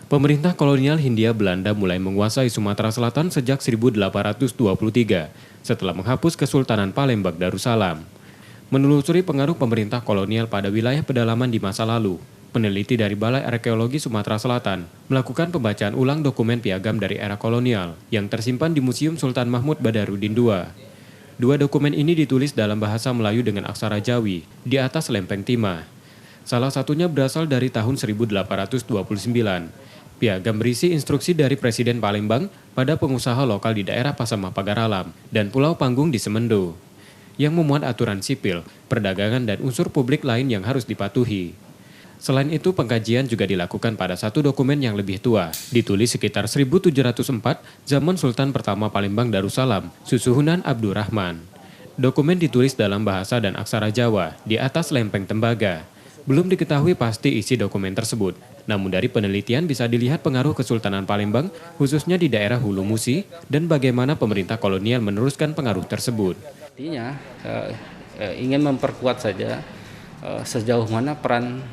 Pemerintah kolonial Hindia Belanda mulai menguasai Sumatera Selatan sejak 1823 setelah menghapus Kesultanan Palembang Darussalam. Menelusuri pengaruh pemerintah kolonial pada wilayah pedalaman di masa lalu, peneliti dari Balai Arkeologi Sumatera Selatan melakukan pembacaan ulang dokumen piagam dari era kolonial yang tersimpan di Museum Sultan Mahmud Badarudin II. Dua dokumen ini ditulis dalam bahasa Melayu dengan aksara Jawi di atas lempeng timah. Salah satunya berasal dari tahun 1829. Piagam berisi instruksi dari Presiden Palembang pada pengusaha lokal di daerah Pasaman Pagaralam dan Pulau Panggung di Semendo, yang memuat aturan sipil, perdagangan dan unsur publik lain yang harus dipatuhi. Selain itu, pengkajian juga dilakukan pada satu dokumen yang lebih tua, ditulis sekitar 1704 zaman Sultan pertama Palembang Darussalam, Susuhunan Abdurrahman. Dokumen ditulis dalam bahasa dan aksara Jawa di atas lempeng tembaga. Belum diketahui pasti isi dokumen tersebut, namun dari penelitian bisa dilihat pengaruh Kesultanan Palembang, khususnya di daerah Hulu Musi, dan bagaimana pemerintah kolonial meneruskan pengaruh tersebut. Artinya ingin memperkuat saja sejauh mana peran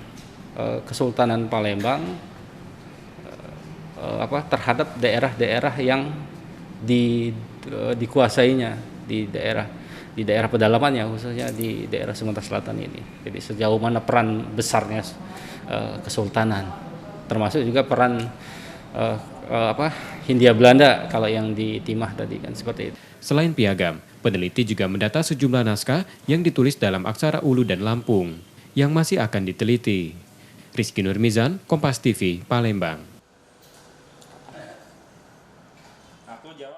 Kesultanan Palembang terhadap daerah-daerah yang dikuasainya di daerah pedalamannya, khususnya di daerah Sumatera Selatan ini. Jadi sejauh mana peran besarnya Kesultanan, termasuk juga peran Hindia Belanda kalau yang di Timah tadi kan seperti itu. Selain piagam, peneliti juga mendata sejumlah naskah yang ditulis dalam aksara Ulu dan Lampung yang masih akan diteliti. Rizky Nurmizan, Kompas TV, Palembang.